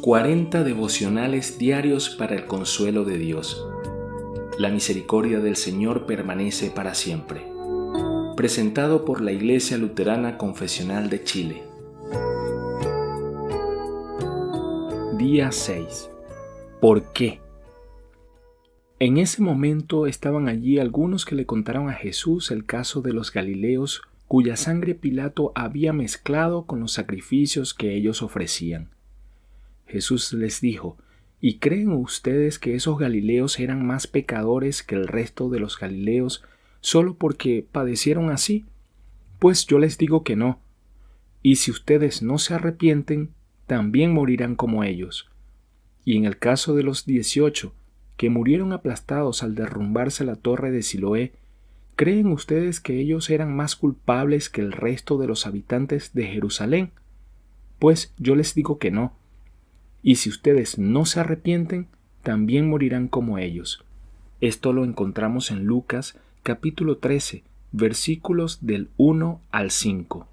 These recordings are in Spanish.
40 devocionales diarios para el consuelo de Dios. La misericordia del Señor permanece para siempre. Presentado por la Iglesia Luterana Confesional de Chile. Día 6. ¿Por qué? En ese momento estaban allí algunos que le contaron a Jesús el caso de los galileos cuya sangre Pilato había mezclado con los sacrificios que ellos ofrecían. Jesús les dijo: ¿Y creen ustedes que esos galileos eran más pecadores que el resto de los galileos solo porque padecieron así? Pues yo les digo que no. Y si ustedes no se arrepienten, también morirán como ellos. Y en el caso de los 18, que murieron aplastados al derrumbarse la torre de Siloé, ¿creen ustedes que ellos eran más culpables que el resto de los habitantes de Jerusalén? Pues yo les digo que no. Y si ustedes no se arrepienten, también morirán como ellos. Esto lo encontramos en Lucas, capítulo 13, versículos del 1 al 5.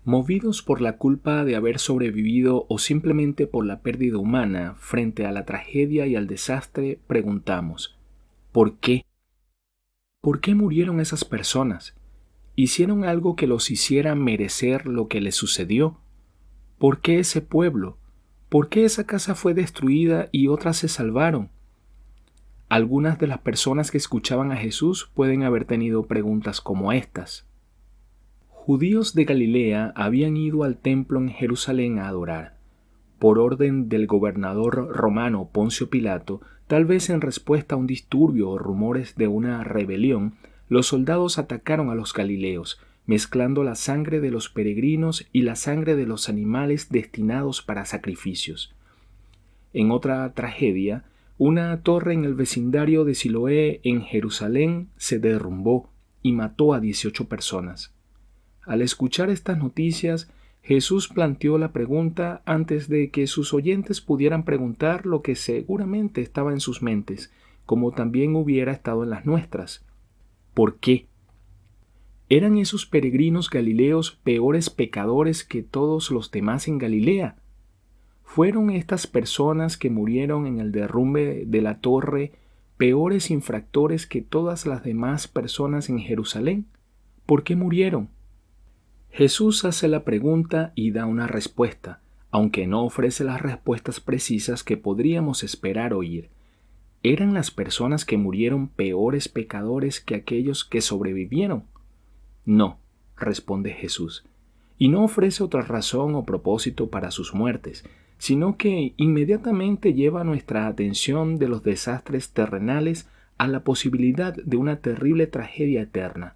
Movidos por la culpa de haber sobrevivido o simplemente por la pérdida humana frente a la tragedia y al desastre, preguntamos: ¿por qué? ¿Por qué murieron esas personas? ¿Hicieron algo que los hiciera merecer lo que les sucedió? ¿Por qué ese pueblo? ¿Por qué esa casa fue destruida y otras se salvaron? Algunas de las personas que escuchaban a Jesús pueden haber tenido preguntas como estas. Judíos de Galilea habían ido al templo en Jerusalén a adorar. Por orden del gobernador romano Poncio Pilato, tal vez en respuesta a un disturbio o rumores de una rebelión, los soldados atacaron a los galileos, mezclando la sangre de los peregrinos y la sangre de los animales destinados para sacrificios. En otra tragedia, una torre en el vecindario de Siloé en Jerusalén se derrumbó y mató a 18 personas. Al escuchar estas noticias, Jesús planteó la pregunta antes de que sus oyentes pudieran preguntar lo que seguramente estaba en sus mentes, como también hubiera estado en las nuestras. ¿Por qué? ¿Eran esos peregrinos galileos peores pecadores que todos los demás en Galilea? ¿Fueron estas personas que murieron en el derrumbe de la torre peores infractores que todas las demás personas en Jerusalén? ¿Por qué murieron? Jesús hace la pregunta y da una respuesta, aunque no ofrece las respuestas precisas que podríamos esperar oír. ¿Eran las personas que murieron peores pecadores que aquellos que sobrevivieron? No, responde Jesús, y no ofrece otra razón o propósito para sus muertes, sino que inmediatamente lleva nuestra atención de los desastres terrenales a la posibilidad de una terrible tragedia eterna.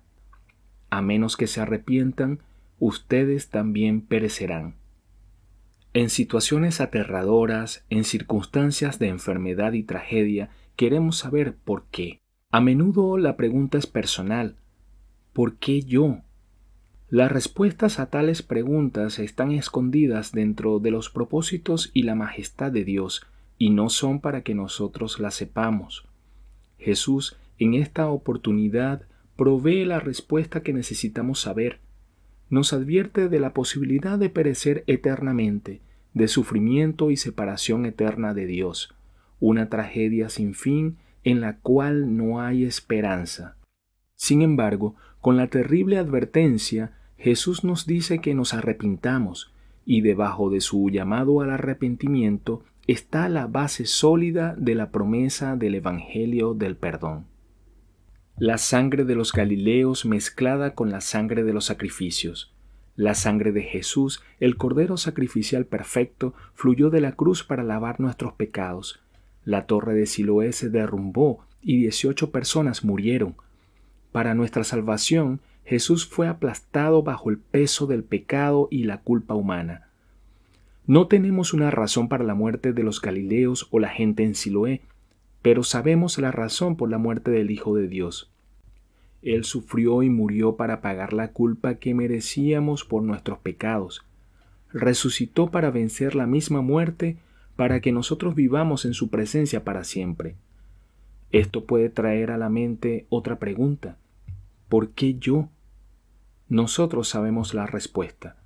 A menos que se arrepientan, ustedes también perecerán. En situaciones aterradoras, en circunstancias de enfermedad y tragedia, queremos saber por qué. A menudo la pregunta es personal. ¿Por qué yo? Las respuestas a tales preguntas están escondidas dentro de los propósitos y la majestad de Dios, y no son para que nosotros las sepamos. Jesús, en esta oportunidad, provee la respuesta que necesitamos saber. Nos advierte de la posibilidad de perecer eternamente, de sufrimiento y separación eterna de Dios, una tragedia sin fin en la cual no hay esperanza. Sin embargo, con la terrible advertencia, Jesús nos dice que nos arrepintamos, y debajo de su llamado al arrepentimiento está la base sólida de la promesa del Evangelio del perdón. La sangre de los galileos mezclada con la sangre de los sacrificios. La sangre de Jesús, el Cordero sacrificial perfecto, fluyó de la cruz para lavar nuestros pecados. La torre de Siloé se derrumbó y 18 personas murieron. Para nuestra salvación, Jesús fue aplastado bajo el peso del pecado y la culpa humana. No tenemos una razón para la muerte de los galileos o la gente en Siloé, pero sabemos la razón por la muerte del Hijo de Dios. Él sufrió y murió para pagar la culpa que merecíamos por nuestros pecados. Resucitó para vencer la misma muerte, para que nosotros vivamos en su presencia para siempre. Esto puede traer a la mente otra pregunta. ¿Por qué yo? Nosotros sabemos la respuesta.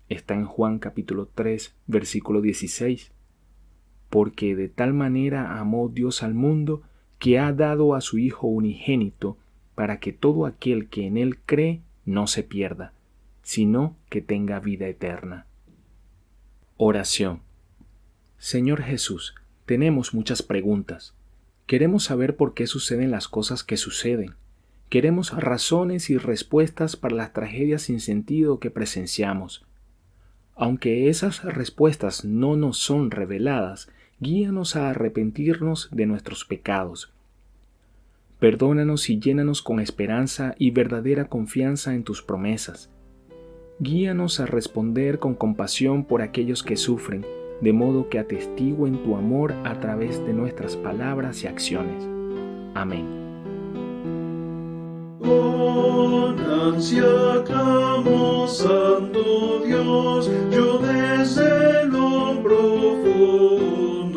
Está en Juan capítulo 3, versículo 16. porque de tal manera amó Dios al mundo, que ha dado a su Hijo unigénito, para que todo aquel que en Él cree no se pierda, sino que tenga vida eterna. Oración. Señor Jesús, tenemos muchas preguntas. Queremos saber por qué suceden las cosas que suceden. Queremos razones y respuestas para las tragedias sin sentido que presenciamos. Aunque esas respuestas no nos son reveladas, guíanos a arrepentirnos de nuestros pecados. Perdónanos y llénanos con esperanza y verdadera confianza en tus promesas. Guíanos a responder con compasión por aquellos que sufren, de modo que atestiguen tu amor a través de nuestras palabras y acciones. Amén. Con ansia clamo, Santo Dios, yo desde lo profundo,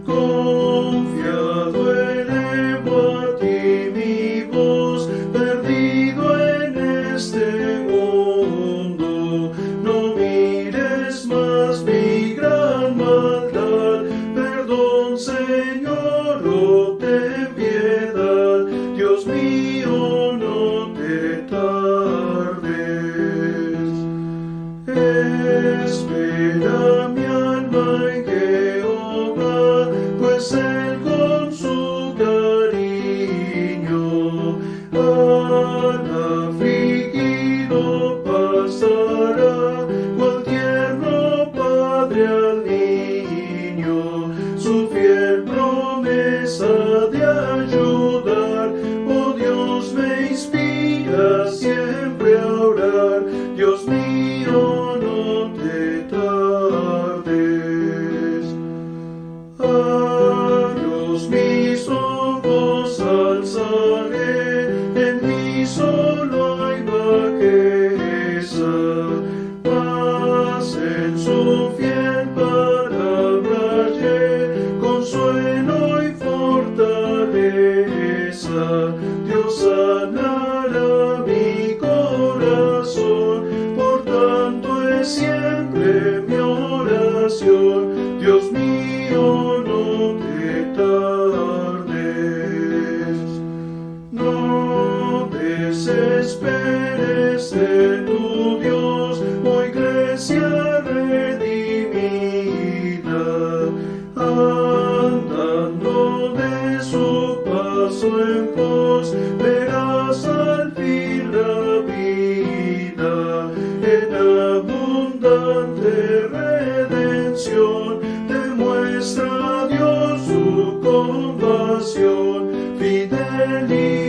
confiado elevo a ti mi voz, perdido en este mundo. No mires más mi gran maldad, perdón, Señor, oh ten piedad, Dios mío, no te tardes. Espera mi alma en Jehová, pues Él con su cariño al afligido pasará, cual tierno padre al niño, su fiel promesa de ayudar. Oh Dios, me inspira siempre a orar, Dios mío, no te tardes. A Dios mis ojos alzaré, en mí solo hay bajeza, mas en su fiel palabra hallé consuelo y fortaleza. Dios sanará mi corazón, por tanto es siempre mi oración. Dios mío, no te tardes. No desesperes de tu Dios, oh iglesia redimida, andando de su paso en pos, verás al fin la vida, en abundante redención, demuestra a Dios su compasión, fidelidad.